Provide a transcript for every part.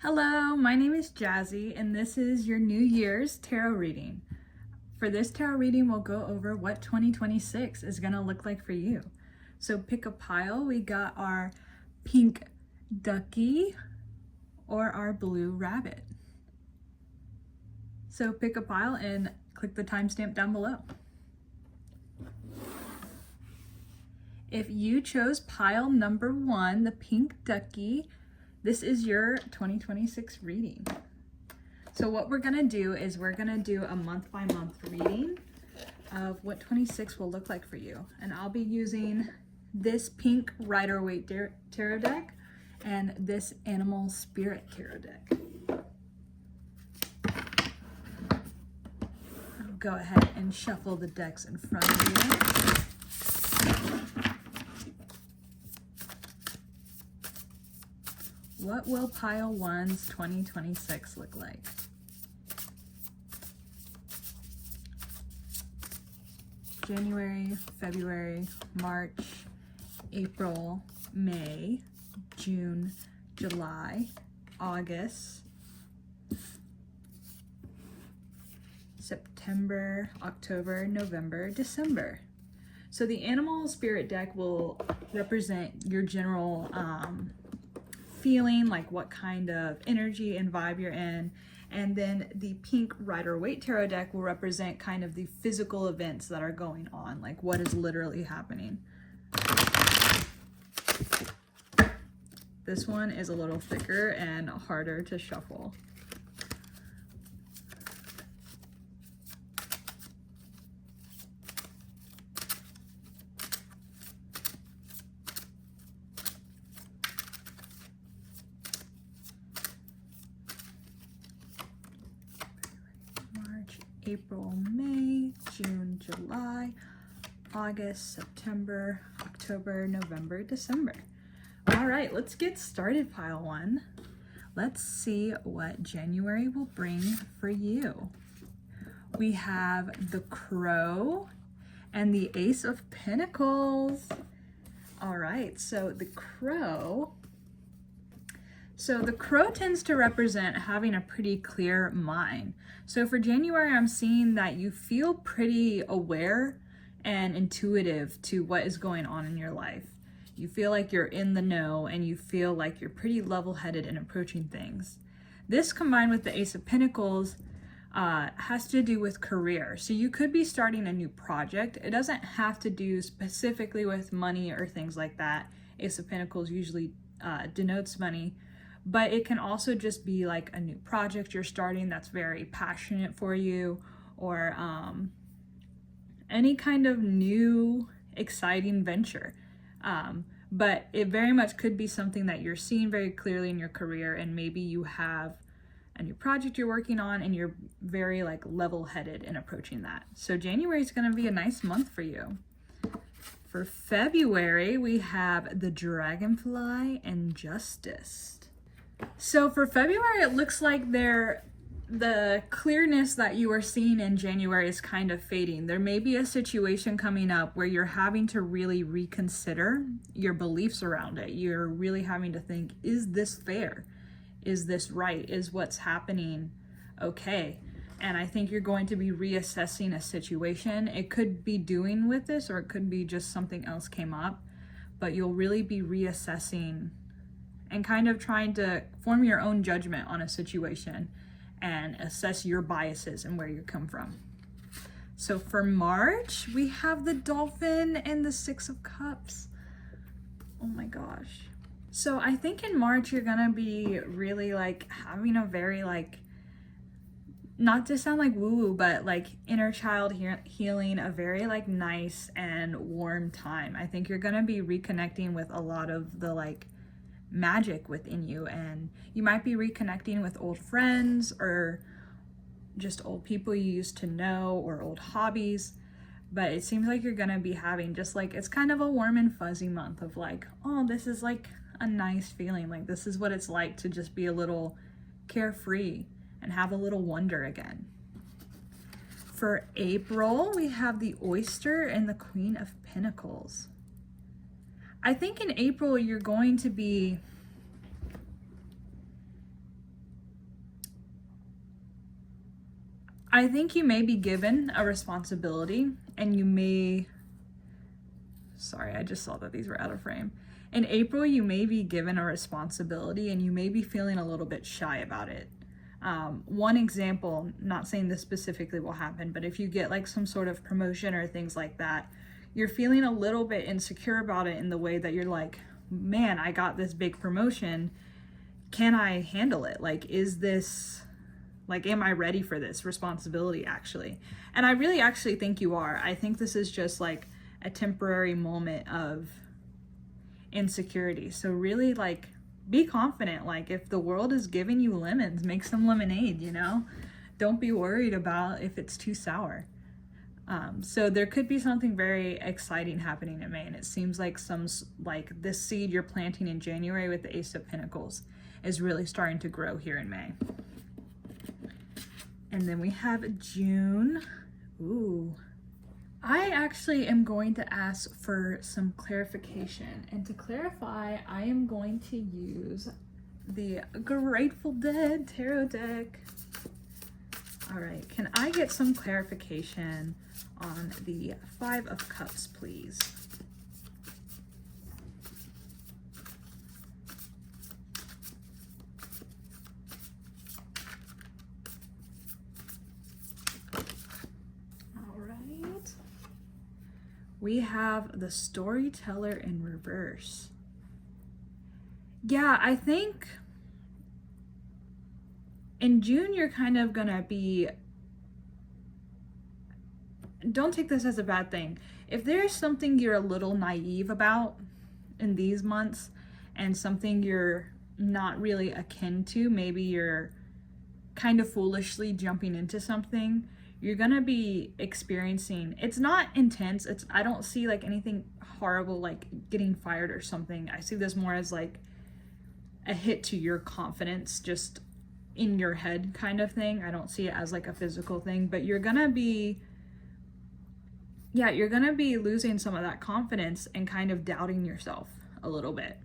Hello, my name is Jazzy, and this is your New Year's tarot reading. For this tarot reading, we'll go over what 2026 is going to look like for you. So pick a pile. We got our pink ducky or our blue rabbit. So pick a pile and click the timestamp down below. If you chose pile number 1, the pink ducky, this is your 2026 reading. So what we're gonna do is we're gonna do a month by month reading of what 26 will look like for you. And I'll be using this pink Rider-Waite tarot deck and this animal spirit tarot deck. I'll go ahead and shuffle the decks in front of you. What will pile 1's 2026 look like? January, February, March, April, May, June, July, August, September, October, November, December. So the animal spirit deck will represent your general feeling, like what kind of energy and vibe you're in. And then the pink Rider-Waite tarot deck will represent kind of the physical events that are going on, like what is literally happening. This one is a little thicker and harder to shuffle. April, May, June, July, August, September, October, November, December. All right, let's get started, pile 1. Let's see what January will bring for you. We have the Crow and the Ace of Pentacles. All right, so the Crow tends to represent having a pretty clear mind. So for January, I'm seeing that you feel pretty aware and intuitive to what is going on in your life. You feel like you're in the know and you feel like you're pretty level-headed in approaching things. This combined with the Ace of Pentacles has to do with career. So you could be starting a new project. It doesn't have to do specifically with money or things like that. Ace of Pentacles usually denotes money. But it can also just be like a new project you're starting that's very passionate for you, or any kind of new exciting venture. But it very much could be something that you're seeing very clearly in your career, and maybe you have a new project you're working on and you're very like level-headed in approaching that. So January is going to be a nice month for you. For February, we have the Dragonfly and Justice. So for February, it looks like the clearness that you are seeing in January is kind of fading. There may be a situation coming up where you're having to really reconsider your beliefs around it. You're really having to think, is this fair? Is this right? Is what's happening okay? And I think you're going to be reassessing a situation. It could be doing with this, or it could be just something else came up, but you'll really be reassessing and kind of trying to form your own judgment on a situation and assess your biases and where you come from. So for March, we have the Dolphin and the Six of Cups. Oh my gosh. So I think in March, you're gonna be really like having a very like, not to sound like woo-woo, but like inner child healing, a very like nice and warm time. I think you're gonna be reconnecting with a lot of the like magic within you, and you might be reconnecting with old friends or just old people you used to know, or old hobbies. But it seems like you're gonna be having just like, it's kind of a warm and fuzzy month of like, oh, this is like a nice feeling, like this is what it's like to just be a little carefree and have a little wonder again. For April, we have the Oyster and the Queen of Pentacles. I think in April you're going to be I think you may be given a responsibility, and you may, sorry, I just saw that these were out of frame. In April, you may be given a responsibility and you may be feeling a little bit shy about it. One example, not saying this specifically will happen, but if you get like some sort of promotion or things like that, you're feeling a little bit insecure about it in the way that you're like, man, I got this big promotion. Can I handle it? Like, is this, like, am I ready for this responsibility actually? And I really actually think you are. I think this is just like a temporary moment of insecurity. So really, like, be confident. Like, if the world is giving you lemons, make some lemonade, you know? Don't be worried about if it's too sour. So there could be something very exciting happening in May, and it seems like this seed you're planting in January with the Ace of Pentacles is really starting to grow here in May. And then we have June. Ooh. I actually am going to ask for some clarification. And to clarify, I am going to use the Grateful Dead tarot deck. All right, can I get some clarification on the Five of Cups, please? We have the Storyteller in reverse. Yeah, I think in June you're kind of gonna be, don't take this as a bad thing. If there's something you're a little naive about in these months and something you're not really akin to, maybe you're kind of foolishly jumping into something, you're gonna be experiencing, it's not intense, I don't see like anything horrible like getting fired or something. I see this more as like a hit to your confidence, just in your head kind of thing. I don't see it as like a physical thing, but you're gonna be losing some of that confidence and kind of doubting yourself a little bit.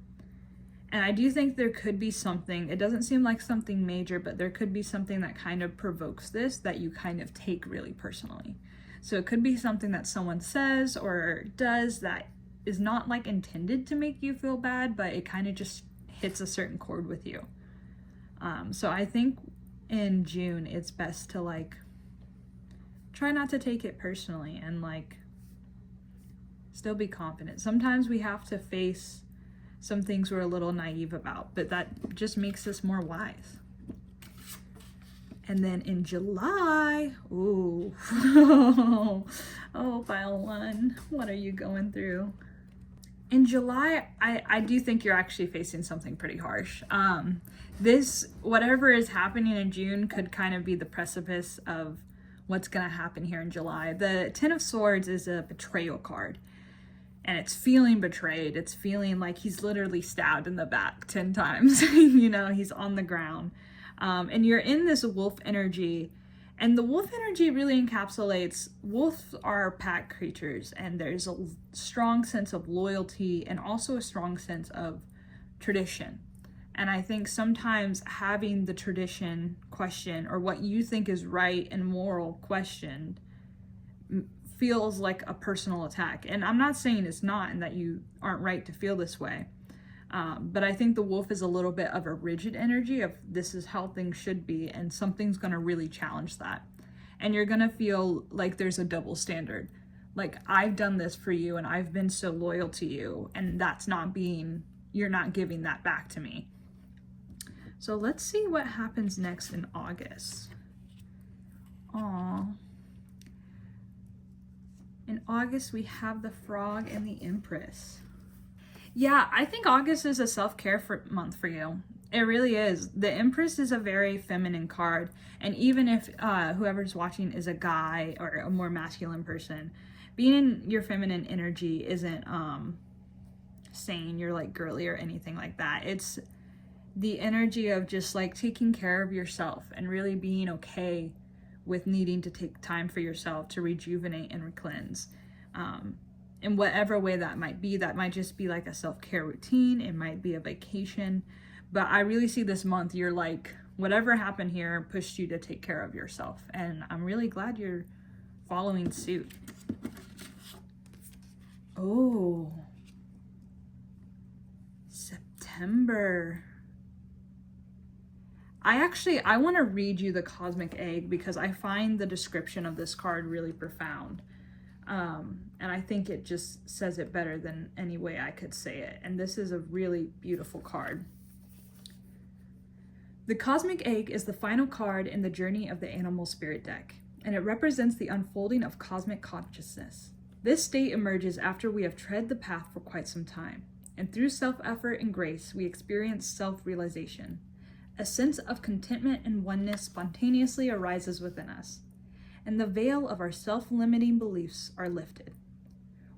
And I do think there could be something, it doesn't seem like something major, but there could be something that kind of provokes this that you kind of take really personally. So it could be something that someone says or does that is not like intended to make you feel bad, but it kind of just hits a certain chord with you. So I think in June, it's best to like, try not to take it personally and like, still be confident. Sometimes we have to face some things we're a little naive about, but that just makes us more wise. And then in July, ooh, oh, pile one, what are you going through? In July, I do think you're actually facing something pretty harsh. This, whatever is happening in June could kind of be the precipice of what's gonna happen here in July. The Ten of Swords is a betrayal card. And it's feeling betrayed. It's feeling like he's literally stabbed in the back 10 times. You know, he's on the ground. And you're in this wolf energy. And the wolf energy really encapsulates, wolves are pack creatures. And there's a strong sense of loyalty and also a strong sense of tradition. And I think sometimes having the tradition questioned, or what you think is right and moral questioned, feels like a personal attack. And I'm not saying it's not and that you aren't right to feel this way. But I think the wolf is a little bit of a rigid energy of this is how things should be, and something's gonna really challenge that. And you're gonna feel like there's a double standard. Like, I've done this for you and I've been so loyal to you, and that's not being, you're not giving that back to me. So let's see what happens next in August. Aww. In August, we have the Frog and the Empress. Yeah, I think August is a self-care month for you. It really is. The Empress is a very feminine card. And even if whoever's watching is a guy or a more masculine person, being in your feminine energy isn't saying you're like girly or anything like that. It's the energy of just like taking care of yourself and really being okay with needing to take time for yourself to rejuvenate and cleanse. In whatever way that might be, that might just be like a self-care routine. It might be a vacation. But I really see this month, you're like whatever happened here pushed you to take care of yourself. And I'm really glad you're following suit. Oh, September. I want to read you the cosmic egg because I find the description of this card really profound. And I think it just says it better than any way I could say it. And this is a really beautiful card. The cosmic egg is the final card in the journey of the animal spirit deck, and it represents the unfolding of cosmic consciousness. This state emerges after we have tread the path for quite some time, and through self-effort and grace, we experience self-realization. A sense of contentment and oneness spontaneously arises within us, and the veil of our self-limiting beliefs are lifted.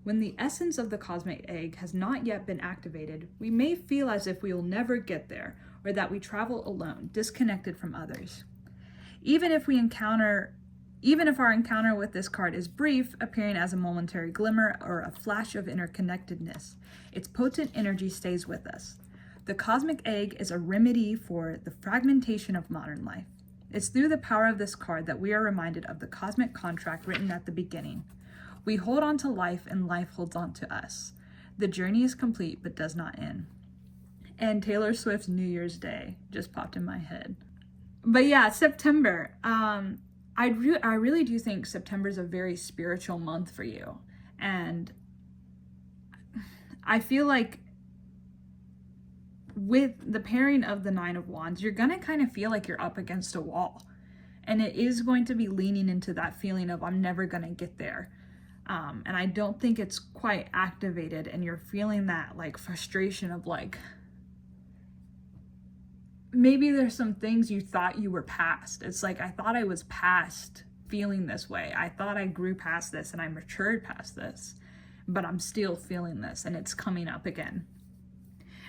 When the essence of the cosmic egg has not yet been activated, we may feel as if we will never get there, or that we travel alone, disconnected from others. Even if our encounter with this card is brief, appearing as a momentary glimmer or a flash of interconnectedness, its potent energy stays with us. The cosmic egg is a remedy for the fragmentation of modern life. It's through the power of this card that we are reminded of the cosmic contract written at the beginning. We hold on to life and life holds on to us. The journey is complete but does not end. And Taylor Swift's New Year's Day just popped in my head. But yeah, September. I really do think September is a very spiritual month for you. And I feel like with the pairing of the Nine of Wands, you're going to kind of feel like you're up against a wall. And it is going to be leaning into that feeling of I'm never going to get there. And I don't think it's quite activated, and you're feeling that like frustration of like, maybe there's some things you thought you were past. It's like, I thought I was past feeling this way. I thought I grew past this and I matured past this, but I'm still feeling this and it's coming up again.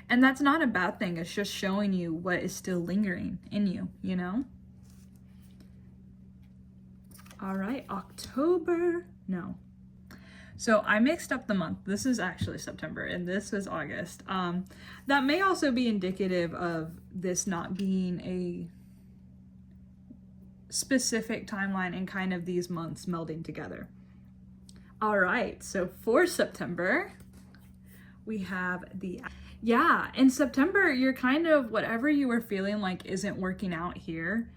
And that's not a bad thing. It's just showing you what is still lingering in you, you know? All right, October. No. So I mixed up the month. This is actually September and this was August. That may also be indicative of this not being a specific timeline and kind of these months melding together. All right, so for September, we have in September, you're kind of, whatever you were feeling like isn't working out here.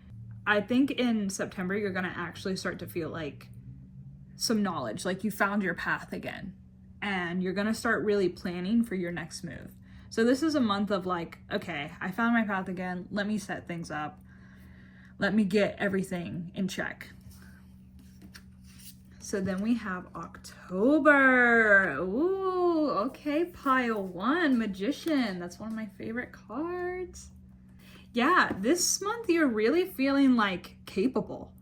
I think in September, you're gonna actually start to feel like some knowledge, like you found your path again, and you're gonna start really planning for your next move. So this is a month of like, okay, I found my path again, let me set things up, let me get everything in check. So then we have October. Ooh, okay, pile one, Magician. That's one of my favorite cards. Yeah, this month you're really feeling like capable.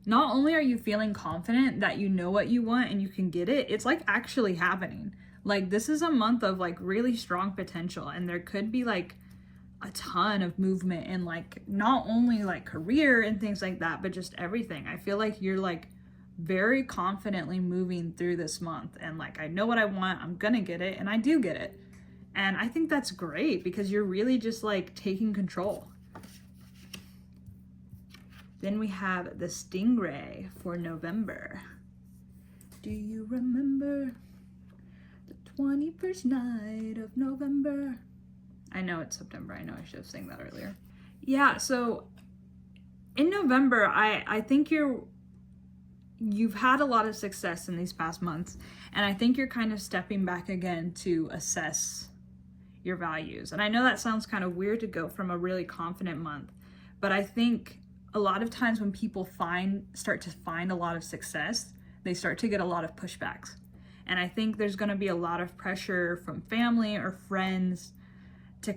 Not only are you feeling confident that you know what you want and you can get it, it's like actually happening. Like this is a month of like really strong potential, and there could be like a ton of movement in like not only like career and things like that, but just everything. I feel like you're like very confidently moving through this month and like, I know what I want, I'm gonna get it, and I do get it. And I think that's great because you're really just like taking control. Then we have the Stingray for November. Do you remember the 21st night of November? I know it's September. I know I should have sang that earlier. Yeah, so in November, I think you've had a lot of success in these past months, and I think you're kind of stepping back again to assess your values. And I know that sounds kind of weird to go from a really confident month, but I think a lot of times when people start to find a lot of success, they start to get a lot of pushbacks. And I think there's going to be a lot of pressure from family or friends to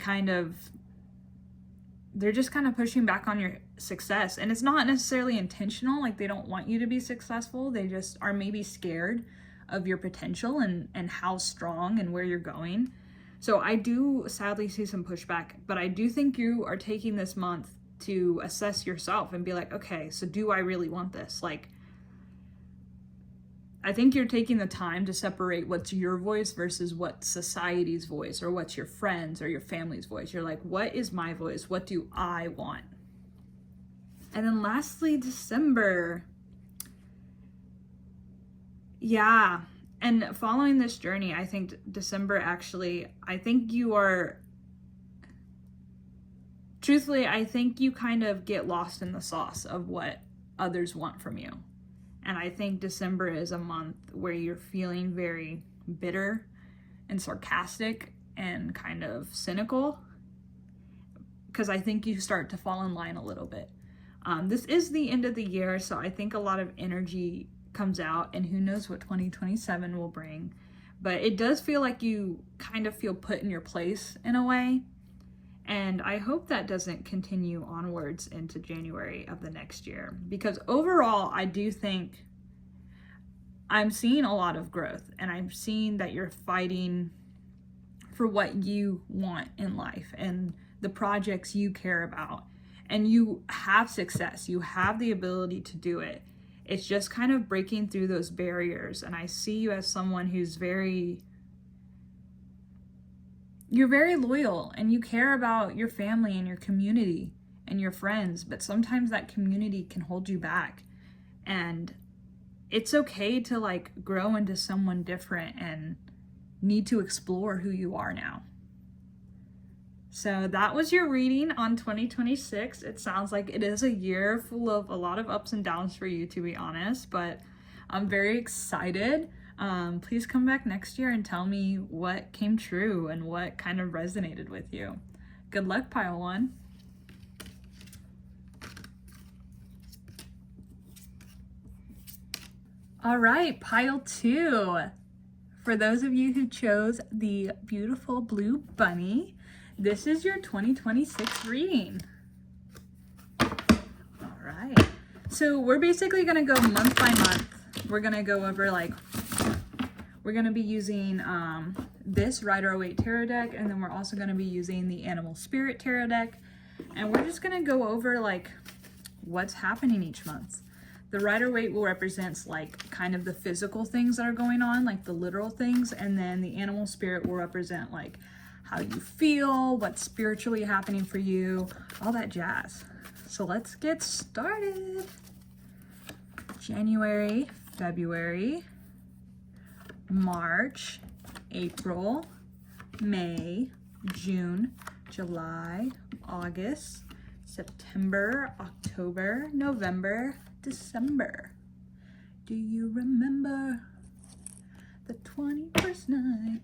they're just kind of pushing back on your success. And it's not necessarily intentional, like they don't want you to be successful. They just are maybe scared of your potential and how strong and where you're going. So I do sadly see some pushback, but I do think you are taking this month to assess yourself and be like, okay, so do I really want this? Like, I think you're taking the time to separate what's your voice versus what's society's voice or what's your friends or your family's voice. You're like, what is my voice? What do I want? And then lastly, December. Yeah. And following this journey, I think December actually, I think you are, truthfully, I think you kind of get lost in the sauce of what others want from you. And I think December is a month where you're feeling very bitter and sarcastic and kind of cynical, because I think you start to fall in line a little bit. This is the end of the year, so I think a lot of energy comes out, and who knows what 2027 will bring. But it does feel like you kind of feel put in your place in a way. And I hope that doesn't continue onwards into January of the next year, because overall, I do think I'm seeing a lot of growth, and I'm seeing that you're fighting for what you want in life and the projects you care about, and you have success. You have the ability to do it. It's just kind of breaking through those barriers. And I see you as someone who's you're very loyal, and you care about your family and your community and your friends, but sometimes that community can hold you back. And it's okay to like grow into someone different and need to explore who you are now. So that was your reading on 2026. It sounds like it is a year full of a lot of ups and downs for you, to be honest, but I'm very excited. Please come back next year and tell me what came true and what kind of resonated with you. Good luck, pile one. All right, pile two. For those of you who chose the beautiful blue bunny, this is your 2026 reading. All right. So we're basically going to go month by month. We're going to go over we're going to be using this Rider-Waite Tarot deck, and then we're also going to be using the Animal Spirit Tarot deck. And we're just going to go over like what's happening each month. The Rider-Waite will represent like kind of the physical things that are going on, like the literal things, and then the Animal Spirit will represent like how you feel, what's spiritually happening for you, all that jazz. So let's get started. January, February, March, April, May, June, July, August, September, October, November, December. Do you remember the 21st night?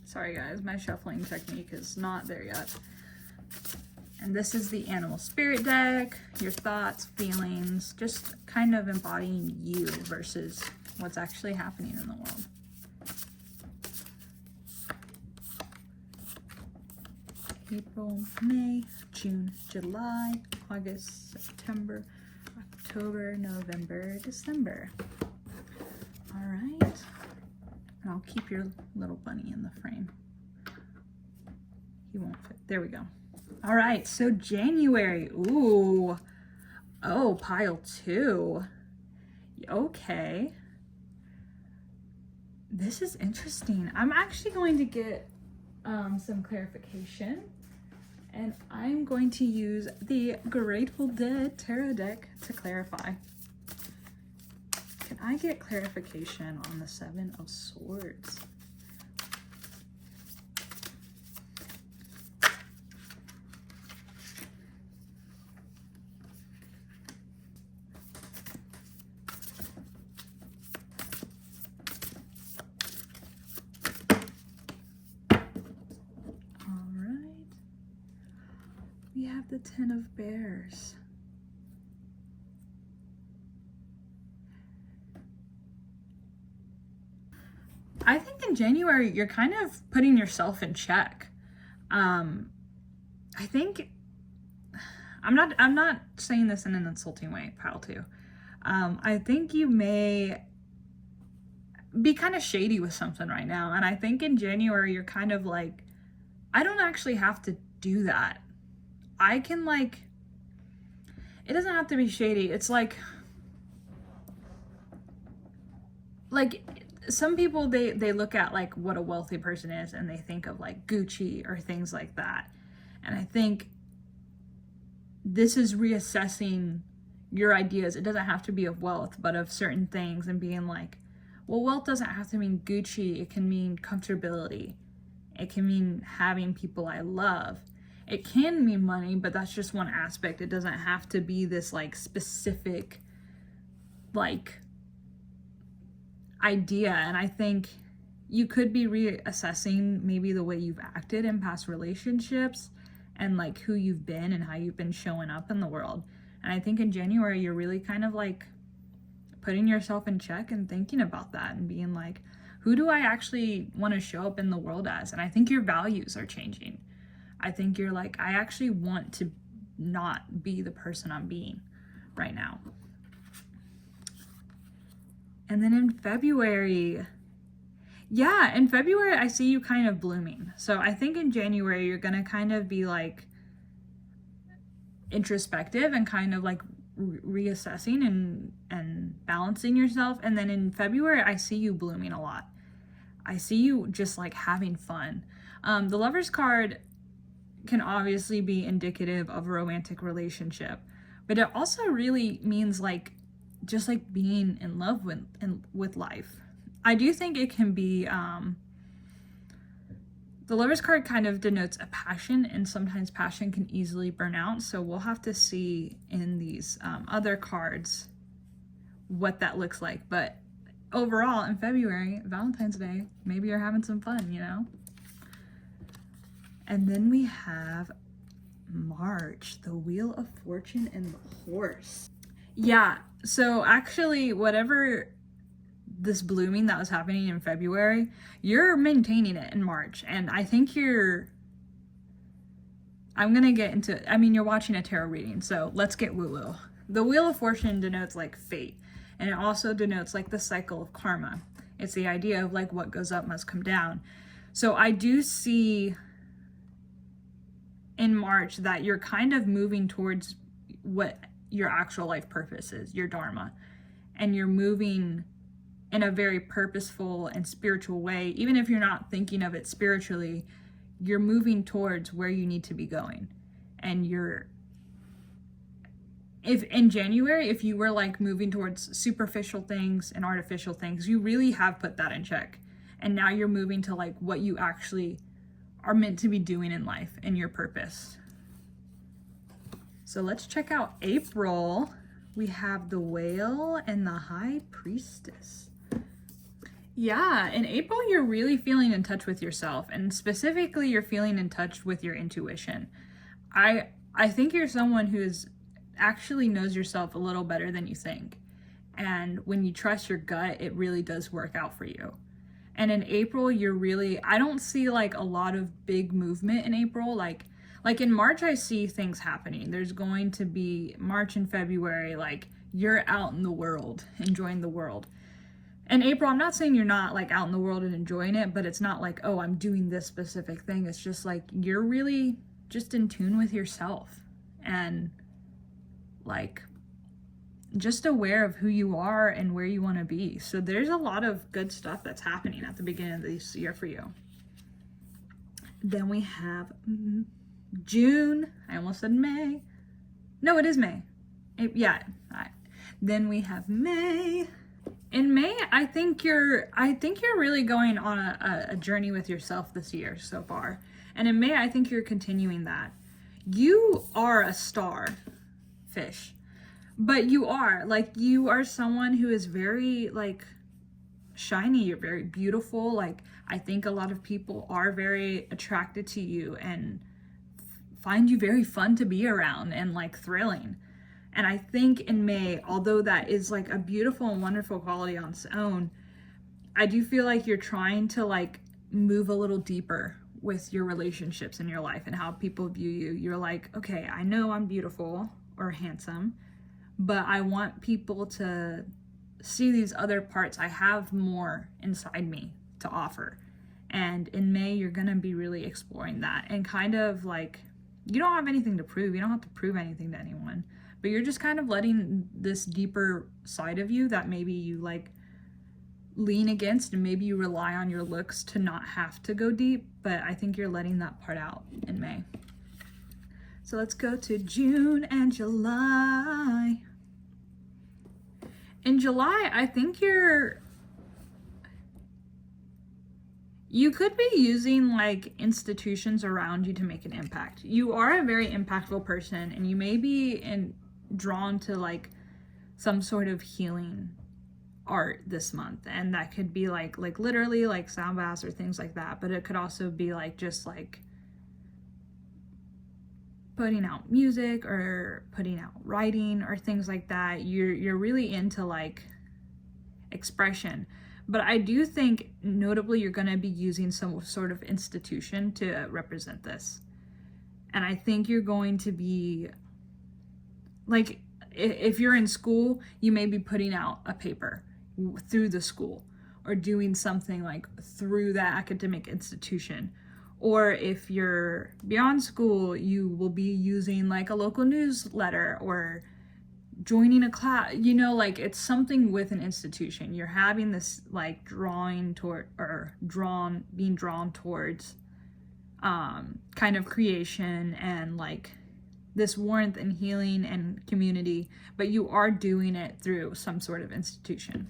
Sorry guys, my shuffling technique is not there yet. And this is the Animal Spirit deck, your thoughts, feelings, just kind of embodying you versus what's actually happening in the world. April, May, June, July, August, September, October, November, December. All right. And I'll keep your little bunny in the frame. He won't fit. There we go. All right, so January. Ooh. Oh, pile two. Okay. This is interesting. I'm actually going to get some clarification, and I'm going to use the Grateful Dead Tarot deck to clarify. Can I get clarification on the Seven of Swords? All right. We have the Ten of Bears. I think in January, you're kind of putting yourself in check. I think, I'm not saying this in an insulting way, pile two. I think you may be kind of shady with something right now. And I think in January, you're kind of like, I don't actually have to do that. I can like, it doesn't have to be shady. It's like some people, they look at like what a wealthy person is and they think of like Gucci or things like that. And I think this is reassessing your ideas. It doesn't have to be of wealth, but of certain things, and being like, well, wealth doesn't have to mean Gucci. It can mean comfortability. It can mean having people I love. It can mean money, but that's just one aspect. It doesn't have to be this like specific like idea. And I think you could be reassessing maybe the way you've acted in past relationships and like who you've been and how you've been showing up in the world. And I think in January, you're really kind of like putting yourself in check and thinking about that and being like, who do I actually want to show up in the world as? And I think your values are changing. I think you're like, I actually want to not be the person I'm being right now. And then in February, I see you kind of blooming. So I think in January, you're going to kind of be like introspective and kind of like reassessing and balancing yourself. And then in February, I see you blooming a lot. I see you just like having fun. The Lover's card can obviously be indicative of a romantic relationship, but it also really means like just like being in love with life. I do think it can be the Lover's card kind of denotes a passion, and sometimes passion can easily burn out. So we'll have to see in these other cards what that looks like. But overall, in February, Valentine's Day, maybe you're having some fun, you know? And then we have March, the Wheel of Fortune and the Horse. Yeah, so actually, whatever this blooming that was happening in February, you're maintaining it in March. And I think you're watching a tarot reading, so let's get woo-woo. The Wheel of Fortune denotes like fate, and it also denotes like the cycle of karma. It's the idea of like what goes up must come down. So I do see in March that you're kind of moving towards what your actual life purpose is, your dharma, and you're moving in a very purposeful and spiritual way. Even if you're not thinking of it spiritually, you're moving towards where you need to be going. And if in January, if you were like moving towards superficial things and artificial things, you really have put that in check. And now you're moving to like what you actually are meant to be doing in life and your purpose. So let's check out April. We have the Whale and the High Priestess. Yeah, in April, you're really feeling in touch with yourself, and specifically you're feeling in touch with your intuition. I think you're someone who's actually knows yourself a little better than you think. And when you trust your gut, it really does work out for you. And in April, I don't see like a lot of big movement in April. Like in March, I see things happening. There's going to be March and February, like you're out in the world, enjoying the world. In April, I'm not saying you're not like out in the world and enjoying it, but it's not like, oh, I'm doing this specific thing. It's just like, you're really just in tune with yourself and like just aware of who you are and where you want to be. So there's a lot of good stuff that's happening at the beginning of this year for you. Then we have June. I almost said May. No, it is May. Then we have May. In May, I think you're really going on a journey with yourself this year so far. And in May, I think you're continuing that. You are a star fish, but you are someone who is very like shiny. You're very beautiful. Like, I think a lot of people are very attracted to you and find you very fun to be around and like thrilling. And I think in May, although that is like a beautiful and wonderful quality on its own, I do feel like you're trying to like move a little deeper with your relationships in your life and how people view you. You're like, okay, I know I'm beautiful or handsome, but I want people to see these other parts. I have more inside me to offer. And in May, you're going to be really exploring that and kind of like, you don't have anything to prove. You don't have to prove anything to anyone. But you're just kind of letting this deeper side of you that maybe you like lean against, and maybe you rely on your looks to not have to go deep, but I think you're letting that part out in May. So let's go to June and July. In July, I think you could be using like institutions around you to make an impact. You are a very impactful person, and you may be drawn to like some sort of healing art this month, and that could be like literally like sound baths or things like that, but it could also be like just like putting out music or putting out writing or things like that. You're really into like expression. But I do think notably you're going to be using some sort of institution to represent this. And I think you're going to be like, if you're in school, you may be putting out a paper through the school or doing something like through that academic institution. Or if you're beyond school, you will be using like a local newsletter or joining a class, you know, like it's something with an institution. You're having this like being drawn towards kind of creation and like this warmth and healing and community, but you are doing it through some sort of institution.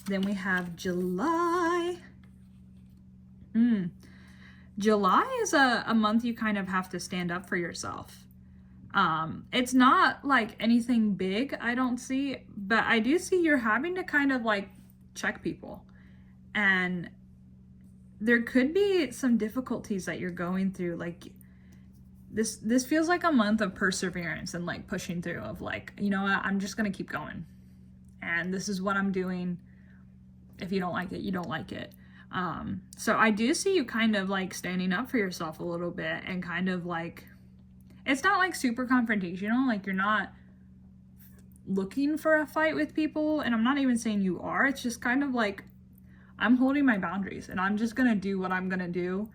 Then we have July. July is a month you kind of have to stand up for yourself. It's not like anything big, I don't see, but I do see you're having to kind of like check people, and there could be some difficulties that you're going through. Like this feels like a month of perseverance and like pushing through, of like, you know what, I'm just gonna keep going, and this is what I'm doing. If you don't like it, you don't like it. So I do see you kind of like standing up for yourself a little bit, and kind of like, it's not like super confrontational, like you're not looking for a fight with people, and I'm not even saying you are. It's just kind of like, I'm holding my boundaries and I'm just gonna do what I'm gonna do,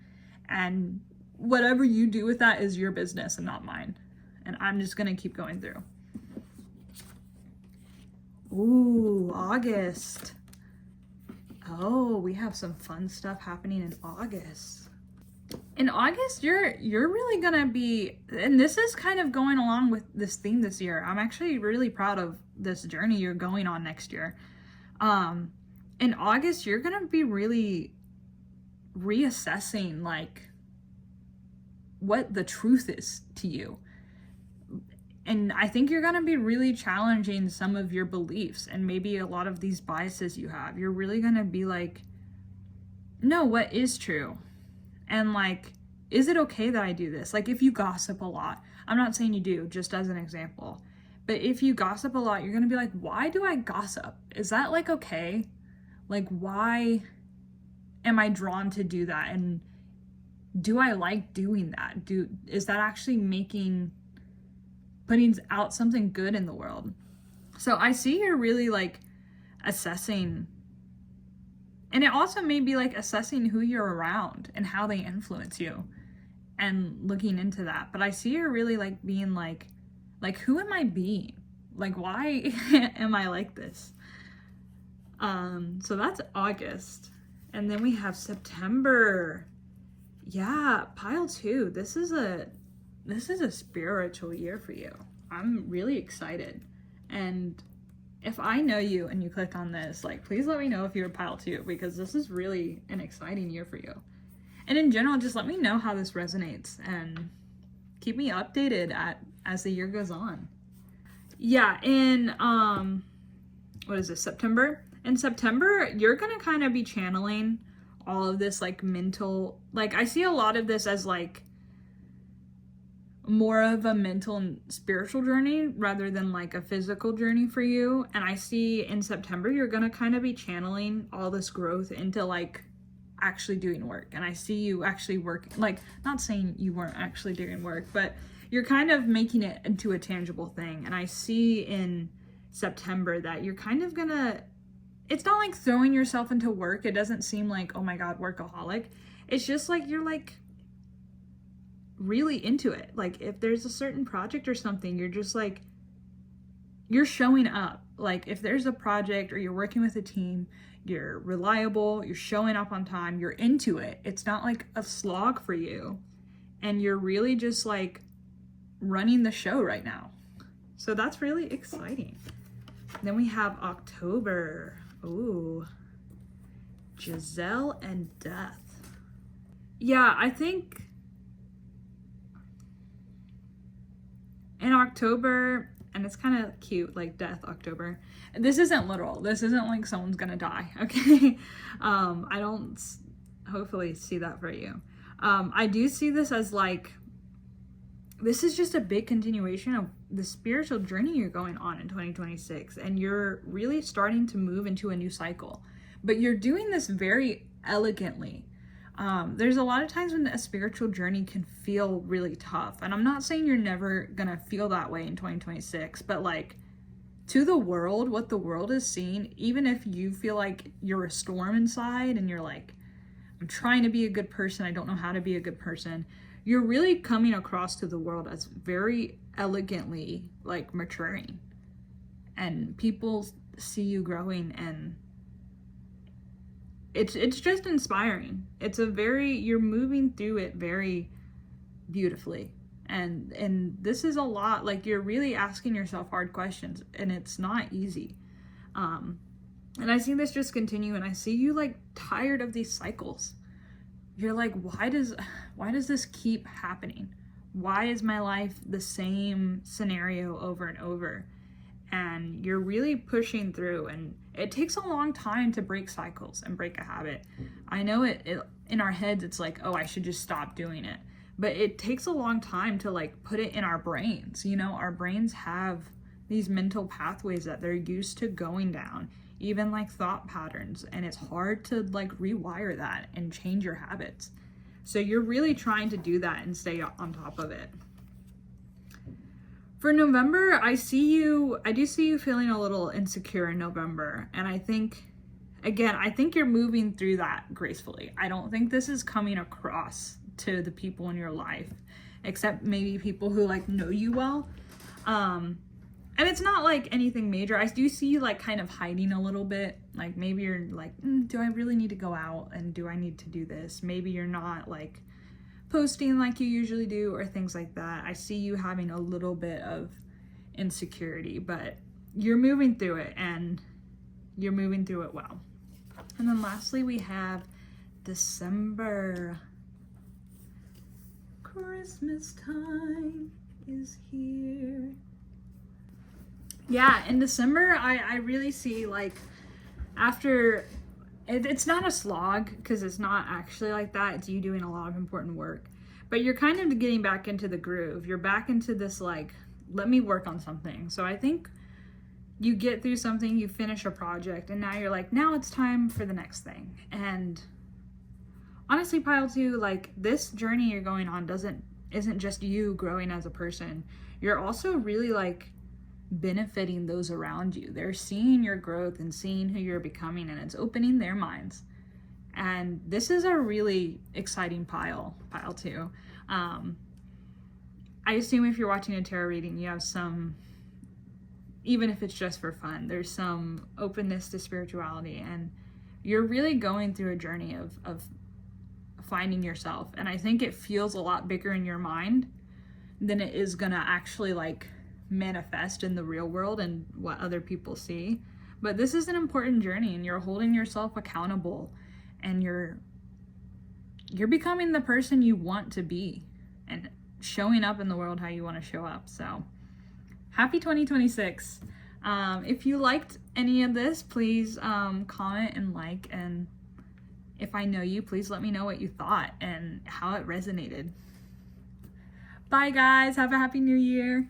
and whatever you do with that is your business and not mine, and I'm just gonna keep going through. Ooh, August. Oh, we have some fun stuff happening in August. In August, you're really gonna be, and this is kind of going along with this theme this year. I'm actually really proud of this journey you're going on next year. In August, you're gonna be really reassessing like what the truth is to you. And I think you're going to be really challenging some of your beliefs and maybe a lot of these biases you have. You're really going to be like, no, what is true? And like, is it okay that I do this? Like if you gossip a lot, I'm not saying you do, just as an example, but if you gossip a lot, you're going to be like, why do I gossip? Is that like okay? Like, why am I drawn to do that? And do I like doing that? Is that actually putting out something good in the world? So I see you're really like assessing, and it also may be like assessing who you're around and how they influence you and looking into that. But I see you're really like being like who am I being? Like, why am I like this? So that's August. And then we have September. Yeah, pile 2. This is a spiritual year for you. I'm really excited. And if I know you and you click on this, like, please let me know if you're a pile 2, because this is really an exciting year for you. And in general, just let me know how this resonates and keep me updated as the year goes on. Yeah, in what is this, September? In September, you're gonna kind of be channeling all of this like mental, like I see a lot of this as like more of a mental and spiritual journey rather than like a physical journey for you. And I see in September you're gonna kind of be channeling all this growth into like actually doing work. And I see you actually working, like, not saying you weren't actually doing work, but you're kind of making it into a tangible thing. And I see in September that you're kind of gonna, it's not like throwing yourself into work. It doesn't seem like, oh my God, workaholic. It's just like you're like really into it. Like if there's a certain project or something, you're you're showing up. Like if there's a project or you're working with a team, you're reliable, you're showing up on time, you're into it. It's not like a slog for you. And you're really just like running the show right now. So that's really exciting. Then we have October. Ooh, Giselle and Death. Yeah, I think in October, and it's kind of cute, like Death October. This isn't literal. This isn't like someone's gonna die, okay? I don't hopefully see that for you. I do see this as like, this is just a big continuation of the spiritual journey you're going on in 2026, and you're really starting to move into a new cycle. But you're doing this very elegantly. There's a lot of times when a spiritual journey can feel really tough, and I'm not saying you're never gonna feel that way in 2026, but like to the world, what the world is seeing, even if you feel like you're a storm inside and you're like, I'm trying to be a good person, I don't know how to be a good person, you're really coming across to the world as very elegantly like maturing, and people see you growing, and it's just inspiring. It's a very, you're moving through it very beautifully, and this is a lot, like you're really asking yourself hard questions, and it's not easy. And I see this just continue, and I see you like tired of these cycles. You're like, why does this keep happening? Why is my life the same scenario over and over? And you're really pushing through, and it takes a long time to break cycles and break a habit. I know it in our heads, it's like, oh, I should just stop doing it. But it takes a long time to like put it in our brains. You know, our brains have these mental pathways that they're used to going down, even like thought patterns. And it's hard to like rewire that and change your habits. So you're really trying to do that and stay on top of it. For November, I do see you feeling a little insecure in November. And I think you're moving through that gracefully. I don't think this is coming across to the people in your life, except maybe people who like know you well. And it's not like anything major. I do see you like kind of hiding a little bit. Like maybe you're like, do I really need to go out? And do I need to do this? Maybe you're not like posting like you usually do, or things like that. I see you having a little bit of insecurity, but you're moving through it, and you're moving through it well. And then lastly, we have December. Christmas time is here. Yeah, in December, I really see like after, it's not a slog because it's not actually like that. It's you doing a lot of important work, but you're kind of getting back into the groove. You're back into this like, let me work on something. So I think you get through something, you finish a project, and now you're like, now it's time for the next thing. And honestly, pile 2, like this journey you're going on isn't just you growing as a person. You're also really like benefiting those around you. They're seeing your growth and seeing who you're becoming, and it's opening their minds. And this is a really exciting pile 2. I assume if you're watching a tarot reading, you have some, even if it's just for fun, there's some openness to spirituality, and you're really going through a journey of finding yourself. And I think it feels a lot bigger in your mind than it is gonna actually like manifest in the real world and what other people see. But this is an important journey, and you're holding yourself accountable, and you're becoming the person you want to be, and showing up in the world how you want to show up. So happy 2026. If you liked any of this, please comment and like, and if I know you, please let me know what you thought and how it resonated. Bye guys, have a happy new year.